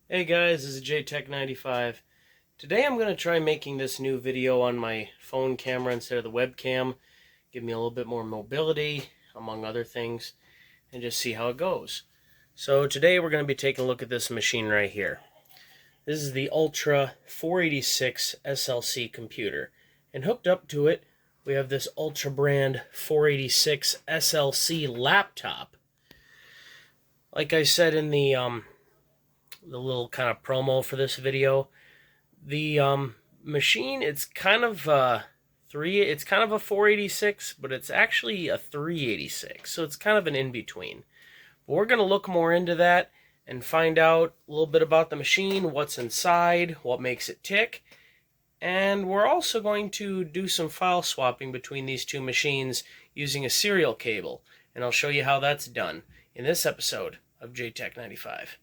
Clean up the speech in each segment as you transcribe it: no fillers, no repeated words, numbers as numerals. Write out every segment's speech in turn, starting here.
Hey guys, this is JTech 95. Today I'm going to try making this new video on my phone camera instead of the webcam. Give me a little bit more mobility, among other things, and just see how it goes. So today we're going to be taking a look at this machine right here. This is the Ultra 486 SLC computer. And hooked up to it, we have this Ultra brand 486 SLC laptop. Like I said in the little kind of promo for this video, the machine, it's kind of a 486, but it's actually a 386, so it's kind of an in-between. But we're going to look more into that and find out a little bit about the machine, what's inside, what makes it tick, and we're also going to do some file swapping between these two machines using a serial cable, and I'll show you how that's done in this episode of JTech 95.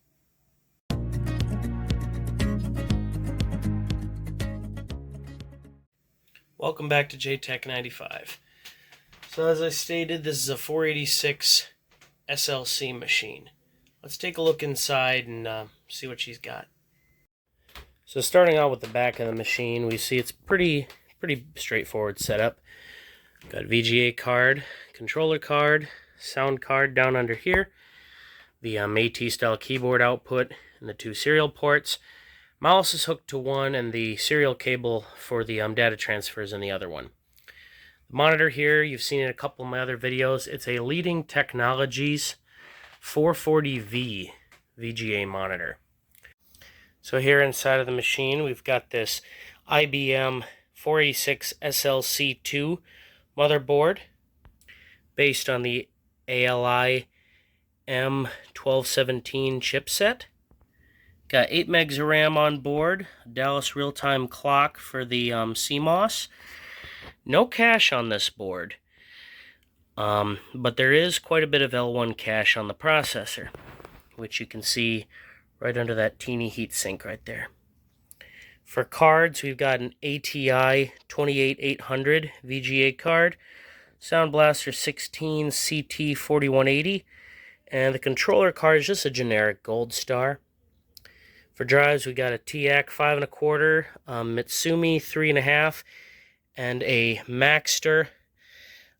Welcome back to JTech 95. So as I stated, this is a 486 SLC machine. Let's take a look inside and see what she's got. So starting out with the back of the machine, we see it's pretty straightforward setup. Got VGA card, controller card, sound card down under here, the AT style keyboard output, and the two serial ports. Mouse is hooked to one, and the serial cable for the data transfer is in the other one. The monitor here, you've seen in a couple of my other videos. It's a Leading Technologies 440V VGA monitor. So here inside of the machine, we've got this IBM 486 SLC-25 motherboard based on the ALI M1217 chipset. Got 8 megs of RAM on board, a Dallas real-time clock for the CMOS. No cache on this board, but there is quite a bit of L1 cache on the processor, which you can see right under that teeny heatsink right there. For cards, we've got an ATI 28800 VGA card, Sound Blaster 16 CT 4180, and the controller card is just a generic Gold Star. For drives, we got a TAC 5 1/4, Mitsumi 3 1/2, and a Maxter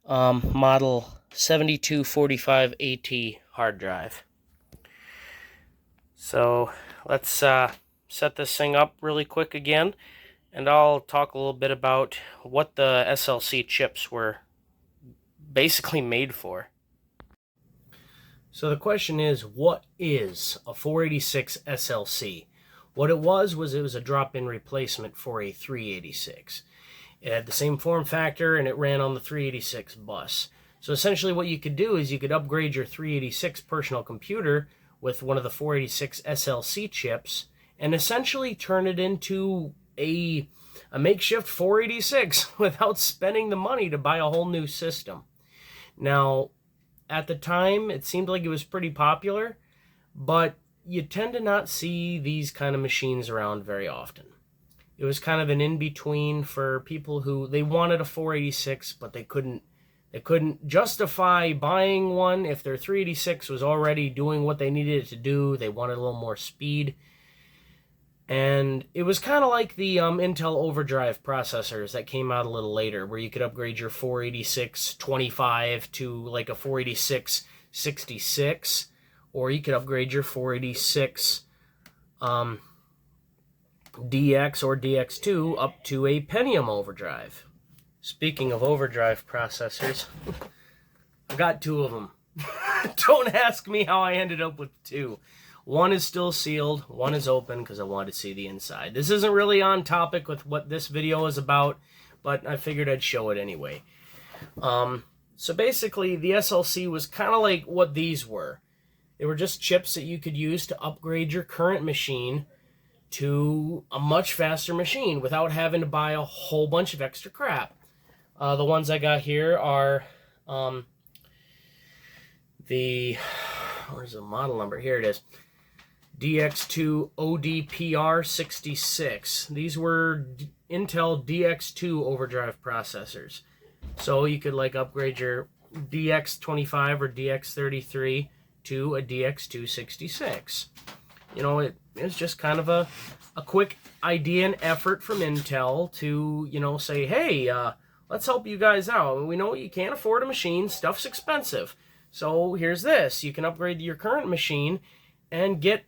model 7245 AT hard drive. So let's set this thing up really quick again, and I'll talk a little bit about what the SLC chips were basically made for. So the question is, what is a 486 SLC? What it was a drop-in replacement for a 386. It had the same form factor, and it ran on the 386 bus. So essentially what you could do is you could upgrade your 386 personal computer with one of the 486 SLC chips and essentially turn it into a makeshift 486 without spending the money to buy a whole new system. Now, at the time, it seemed like it was pretty popular, but you tend to not see these kind of machines around very often. It was kind of an in-between for people who, they wanted a 486, but they couldn't justify buying one if their 386 was already doing what they needed it to do. They wanted a little more speed. And it was kind of like the Intel overdrive processors that came out a little later, where you could upgrade your 486-25 to like a 486-66, or you could upgrade your 486 DX or DX2 up to a Pentium overdrive. Speaking of overdrive processors, I've got two of them. Don't ask me how I ended up with two. One is still sealed, one is open because I wanted to see the inside. This isn't really on topic with what this video is about, but I figured I'd show it anyway. So basically, the SLC was kind of like what these were. They were just chips that you could use to upgrade your current machine to a much faster machine without having to buy a whole bunch of extra crap. The ones I got here are where's the model number? Here it is. DX2 ODPR66. These were Intel DX2 overdrive processors. So you could like upgrade your DX25 or DX33 to a DX266. You know, it's just kind of a quick idea and effort from Intel to, you know, say, hey, let's help you guys out. We know you can't afford a machine. Stuff's expensive. So here's this. You can upgrade your current machine and get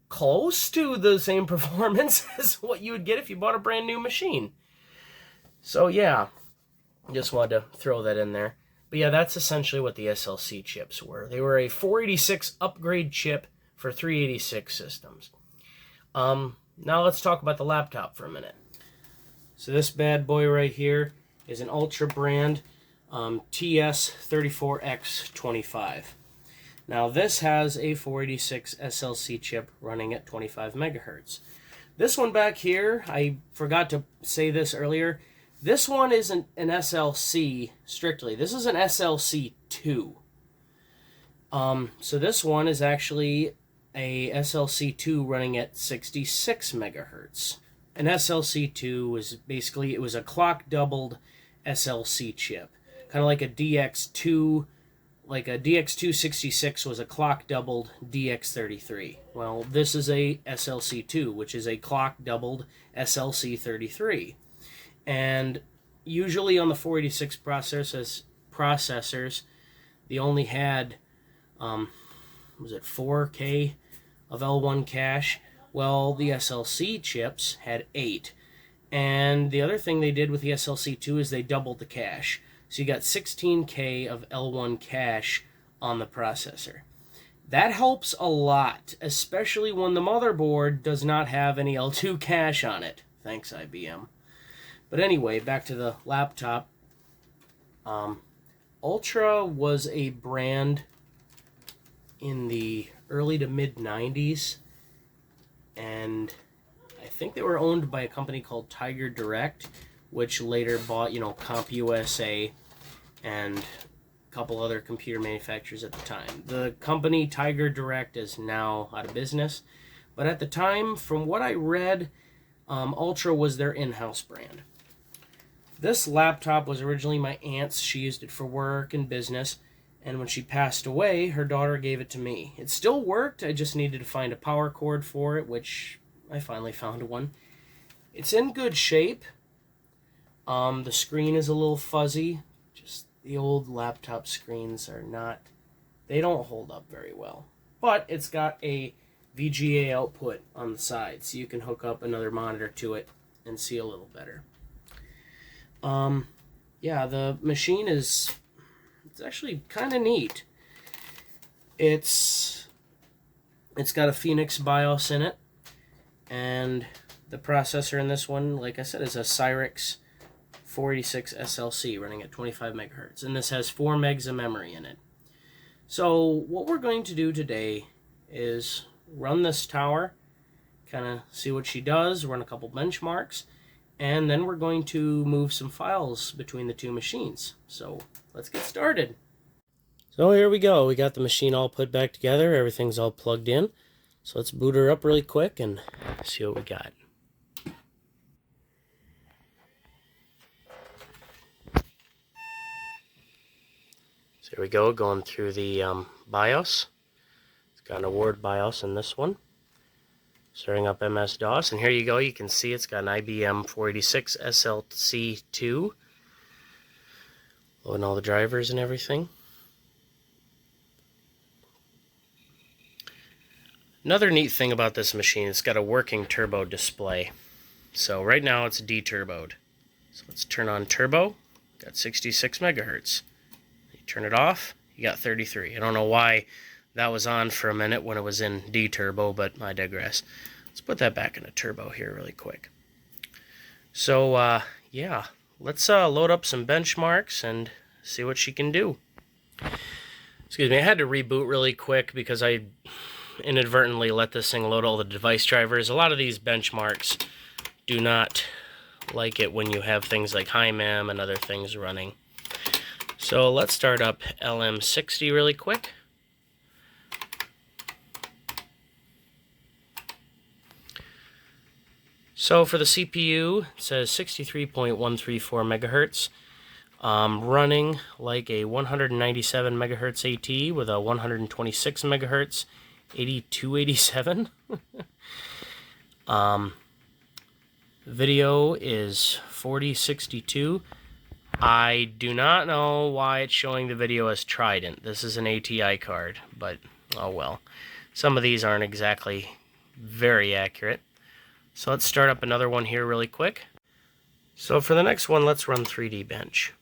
close to the same performance as what you would get if you bought a brand new machine. So yeah, just wanted to throw that in there. But yeah, that's essentially what the SLC chips were. They were a 486 upgrade chip for 386 systems. Now let's talk about the laptop for a minute. So this bad boy right here is an Ultra brand TS34X25. Now this has a 486 SLC chip running at 25 megahertz. This one back here, I forgot to say this earlier, this one isn't an SLC strictly. This is an SLC2. So this one is actually a SLC2 running at 66 megahertz. An SLC2 was basically, it was a clock doubled SLC chip. Kind of like a DX2, like a DX266 was a clock doubled DX33. Well, this is a SLC2, which is a clock doubled SLC33. And usually on the 486 processors, they only had, was it 4K of L1 cache? Well, the SLC chips had 8. And the other thing they did with the SLC2 is they doubled the cache. So you got 16K of L1 cache on the processor. That helps a lot, especially when the motherboard does not have any L2 cache on it. Thanks, IBM. But anyway, back to the laptop. Ultra was a brand in the early to mid 90s, and I think they were owned by a company called Tiger Direct, which later bought, you know, CompUSA and a couple other computer manufacturers at the time. The company Tiger Direct is now out of business, but at the time, from what I read, Ultra was their in-house brand. This laptop was originally my aunt's. She used it for work and business, and when she passed away, her daughter gave it to me. It still worked, I just needed to find a power cord for it, which I finally found one. It's in good shape. The screen is a little fuzzy. Just the old laptop screens are not, they don't hold up very well. But it's got a VGA output on the side, so you can hook up another monitor to it and see a little better. Yeah, the machine it's actually kind of neat. It's got a Phoenix BIOS in it, and the processor in this one, like I said, is a Cyrix 486 SLC running at 25 megahertz, and this has 4 megs of memory in it. So what we're going to do today is run this tower, kind of see what she does, run a couple benchmarks, and then we're going to move some files between the two machines. So let's get started. So here we go. We got the machine all put back together. Everything's all plugged in. So let's boot her up really quick and see what we got. So here we go, going through the BIOS. It's got an award BIOS in this one. Starting up MS-DOS, and here you go, you can see it's got an IBM 486 SLC2. Loading all the drivers and everything. Another neat thing about this machine, it's got a working turbo display. So right now it's deturboed. So let's turn on turbo, got 66 megahertz. You turn it off, you got 33. I don't know why that was on for a minute when it was in deturbo, but I digress. Let's put that back into turbo here really quick. So, yeah, let's load up some benchmarks and see what she can do. Excuse me, I had to reboot really quick because I inadvertently let this thing load all the device drivers. A lot of these benchmarks do not like it when you have things like HiMem and other things running. So let's start up LM60 really quick. So for the CPU, it says 63.134 megahertz, running like a 197 megahertz AT with a 126 megahertz 8287. Video is 4062. I do not know why it's showing the video as Trident. This is an ATI card, but oh well. Some of these aren't exactly very accurate. So let's start up another one here really quick. So for the next one, let's run 3D Bench.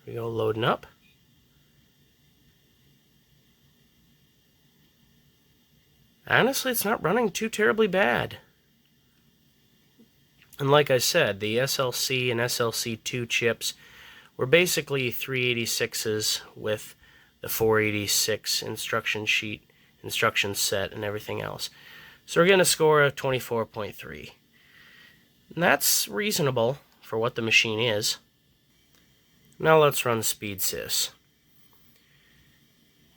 Here we go, loading up. Honestly, it's not running too terribly bad. And like I said, the SLC and SLC2 chips were basically 386s with the 486 instruction sheet, instruction set, and everything else. So we're getting a score of 24.3. And that's reasonable for what the machine is. Now let's run SpeedSys.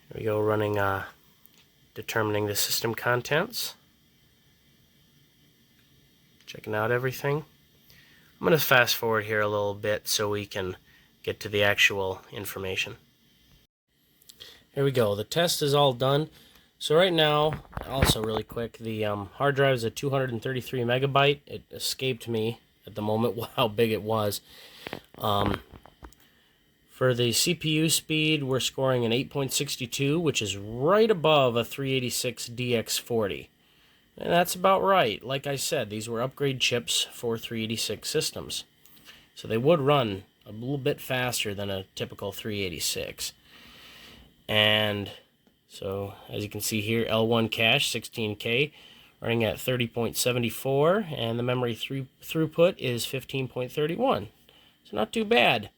Here we go, running determining the system contents. Checking out everything. I'm going to fast forward here a little bit so we can get to the actual information. Here we go. The test is all done. So right now, also really quick, the hard drive is a 233 megabyte. It escaped me at the moment how big it was. For the CPU speed, we're scoring an 8.62, which is right above a 386 DX40. And that's about right. Like I said, these were upgrade chips for 386 systems. So they would run a little bit faster than a typical 386. And so, as you can see here, L1 cache, 16K, running at 30.74, and the memory throughput is 15.31. So not too bad.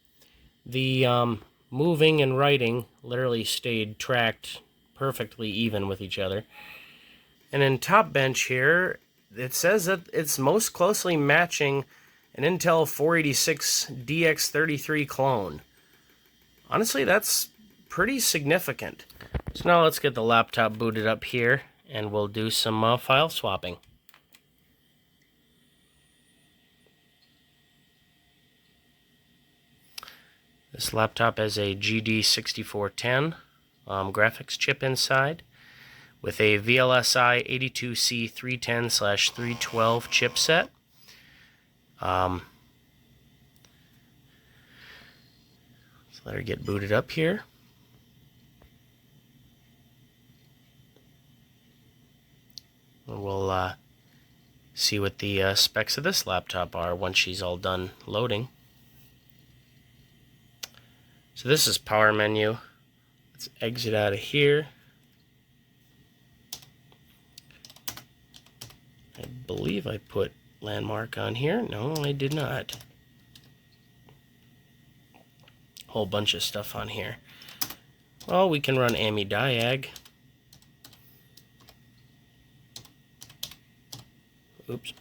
The moving and writing literally stayed tracked perfectly even with each other. And in Top Bench here, it says that it's most closely matching an Intel 486 DX33 clone. Honestly, that's pretty significant. So now let's get the laptop booted up here, and we'll do some file swapping. This laptop has a GD6410 graphics chip inside, with a VLSI 82C310/312 chipset. Let's let her get booted up here. And we'll see what the specs of this laptop are once she's all done loading. So this is power menu. Let's exit out of here. I believe I put landmark on here. No, I did not. Whole bunch of stuff on here. Well, we can run AmiDiag. Oops.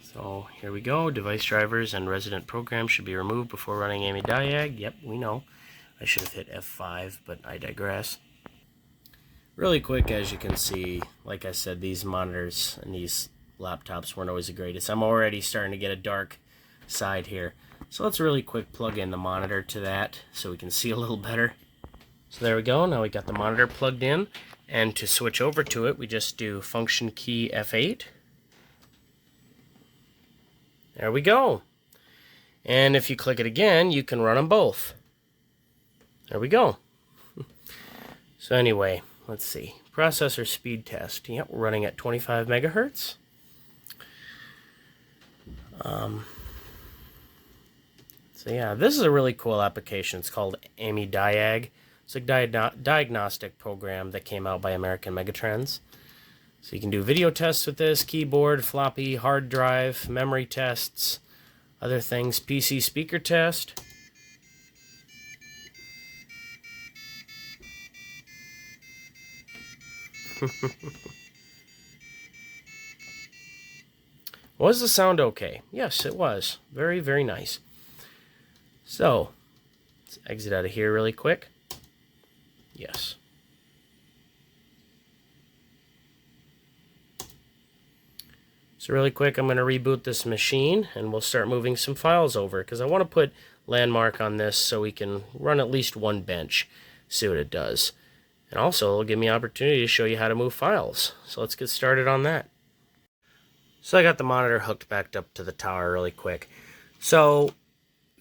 So here we go. Device drivers and resident programs should be removed before running AmiDiag. Yep, we know. I should have hit F5, but I digress. Really quick, as you can see, like I said, these monitors and these laptops weren't always the greatest. I'm already starting to get a dark side here. So let's really quick plug in the monitor to that so we can see a little better. So there we go. Now we got the monitor plugged in. And to switch over to it, we just do function key F8. There we go. And if you click it again, you can run them both. There we go. So anyway, let's see. Processor speed test. Yep, we're running at 25 megahertz. So yeah, this is a really cool application. It's called AmiDiag. It's a diagnostic program that came out by American Megatrends. So you can do video tests with this, keyboard, floppy, hard drive, memory tests, other things, PC speaker test. Was the sound okay? Yes, it was. Very, very nice. So, let's exit out of here really quick. Yes. So really quick, I'm going to reboot this machine and we'll start moving some files over because I want to put landmark on this so we can run at least one bench, see what it does. And also it'll give me an opportunity to show you how to move files. So let's get started on that. So I got the monitor hooked back up to the tower really quick. So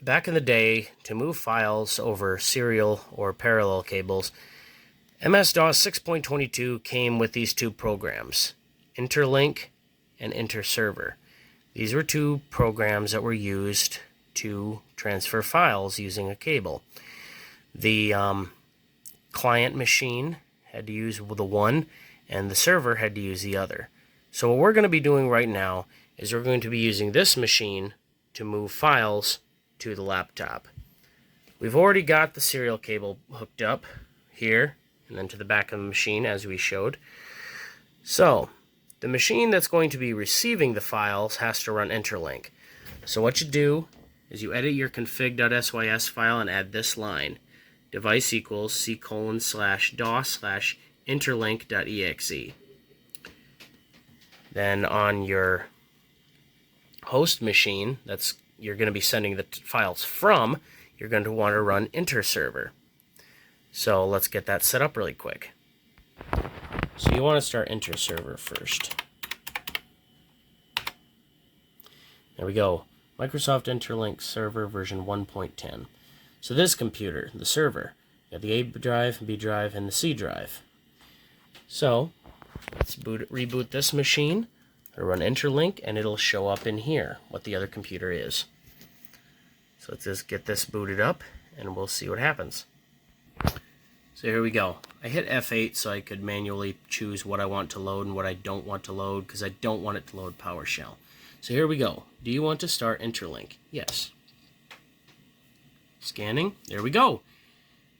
back in the day, to move files over serial or parallel cables, MS-DOS 6.22 came with these two programs, Interlink and Interserver. These were two programs that were used to transfer files using a cable. The client machine had to use the one, and the server had to use the other. So what we're going to be doing right now is we're going to be using this machine to move files to the laptop. We've already got the serial cable hooked up here and then to the back of the machine as we showed. So the machine that's going to be receiving the files has to run Interlink. So what you do is you edit your config.sys file and add this line. Device equals c:/dos/interlink.exe. Then on your host machine, that's you're going to be sending the files from, you're going to want to run Interserver. So let's get that set up really quick. So you want to start Interserver first. There we go. Microsoft Interlink Server version 1.10. So this computer, the server, you got the A drive, B drive, and the C drive. So let's reboot this machine. I'll run Interlink, and it'll show up in here what the other computer is. So let's just get this booted up, and we'll see what happens. So here we go. I hit F8 so I could manually choose what I want to load and what I don't want to load, because I don't want it to load PowerShell. So here we go. Do you want to start Interlink? Yes. Scanning. There we go.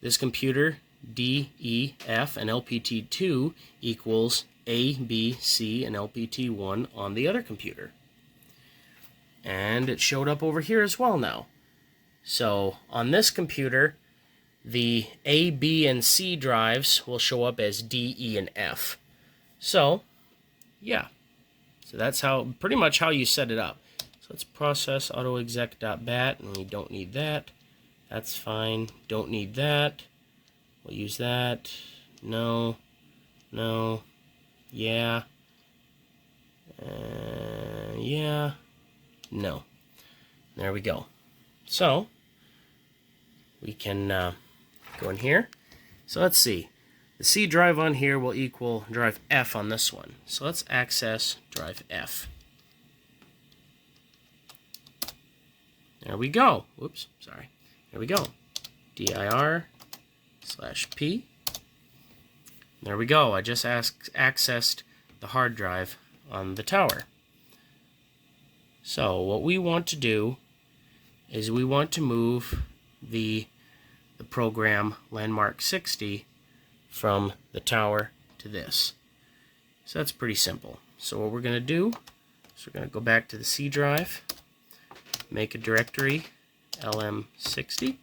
This computer, D, E, F, and LPT2 equals A, B, C, and LPT1 on the other computer. And it showed up over here as well now. So on this computer, the A, B, and C drives will show up as D, E, and F. So, yeah. So that's pretty much how you set it up. So let's process autoexec.bat, and we don't need that. That's fine. Don't need that. We'll use that. No. No. Yeah. Yeah. No. There we go. So we can go in here. So let's see. The C drive on here will equal drive F on this one. So let's access drive F. There we go. Whoops, sorry. There we go. dir/p. There we go. I just accessed the hard drive on the tower. So what we want to do is we want to move the program landmark 60 from the tower to this. So that's pretty simple. So what we're going to do is we're going to go back to the C drive, make a directory lm60,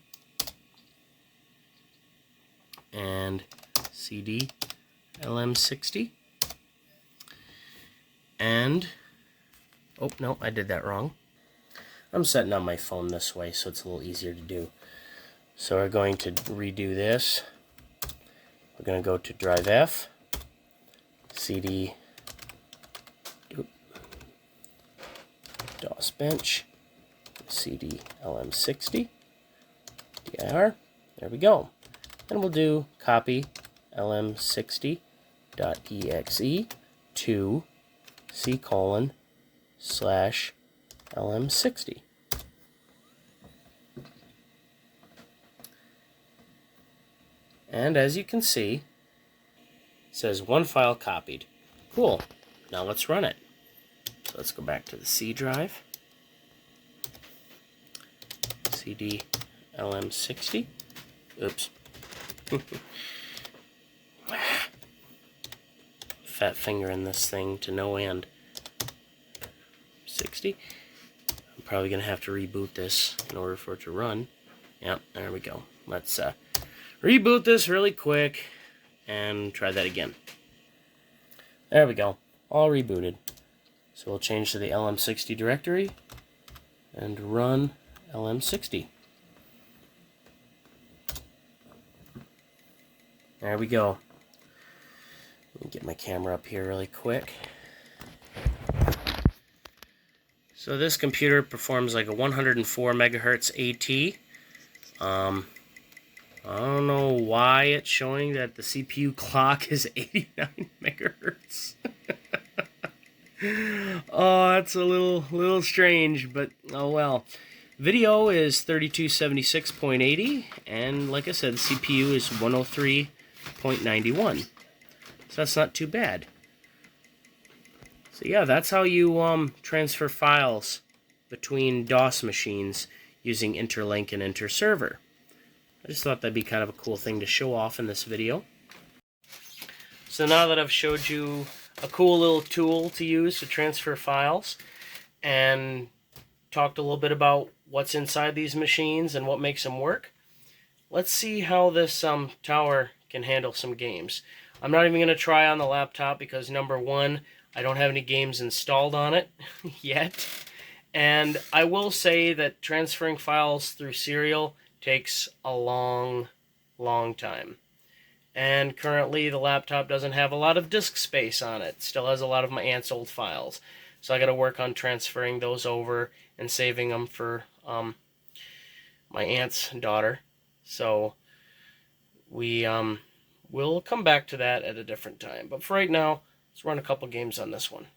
and cd lm60, and oh no, I did that wrong. I'm setting on my phone this way so it's a little easier to do. So we're going to redo this. We're going to go to drive F, cd DOS bench, cd lm60, dir. There we go. And we'll do copy lm60.exe to c:/lm60. And as you can see, it says one file copied. Cool. Now let's run it. So let's go back to the C drive. cd lm60. Oops. Fat finger in this thing to no end. 60. I'm probably going to have to reboot this in order for it to run. Yep, there we go. Let's reboot this really quick and try that again. There we go. All rebooted. So we'll change to the LM60 directory and run LM60. There we go. Let me get my camera up here really quick. So this computer performs like a 104 megahertz AT. I don't know why it's showing that the CPU clock is 89 megahertz. Oh, that's a little strange, but oh well. Video is 3276.80, and like I said, the CPU is 103.91. So that's not too bad. So yeah, that's how you transfer files between DOS machines using interlink and interserver. I just thought that'd be kind of a cool thing to show off in this video. So now that I've showed you a cool little tool to use to transfer files and talked a little bit about what's inside these machines and what makes them work, let's see how this tower can handle some games. I'm not even going to try on the laptop because, number one, I don't have any games installed on it yet. And I will say that transferring files through serial takes a long time. And currently the laptop doesn't have a lot of disk space on it. Still has a lot of my aunt's old files. So I got to work on transferring those over and saving them for my aunt's daughter. So we'll come back to that at a different time. But for right now, let's run a couple games on this one.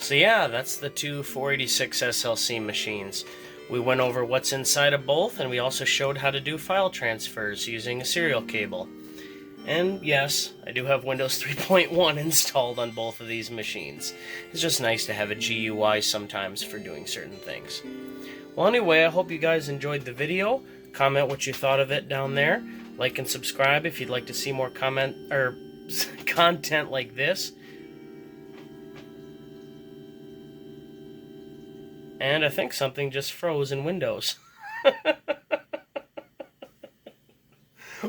So yeah, that's the two 486 SLC machines. We went over what's inside of both, and we also showed how to do file transfers using a serial cable. And yes, I do have Windows 3.1 installed on both of these machines. It's just nice to have a GUI sometimes for doing certain things. Well, anyway, I hope you guys enjoyed the video. Comment what you thought of it down there. Like and subscribe if you'd like to see more content like this. And I think something just froze in Windows.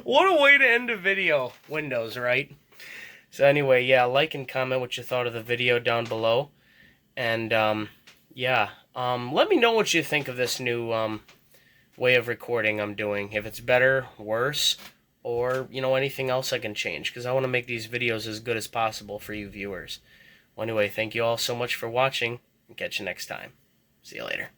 What a way to end a video. Windows, right? So anyway, yeah, like and comment what you thought of the video down below. And, yeah, let me know what you think of this new, way of recording I'm doing. If it's better, worse, or, you know, anything else I can change. Because I want to make these videos as good as possible for you viewers. Well, anyway, thank you all so much for watching. And catch you next time. See you later.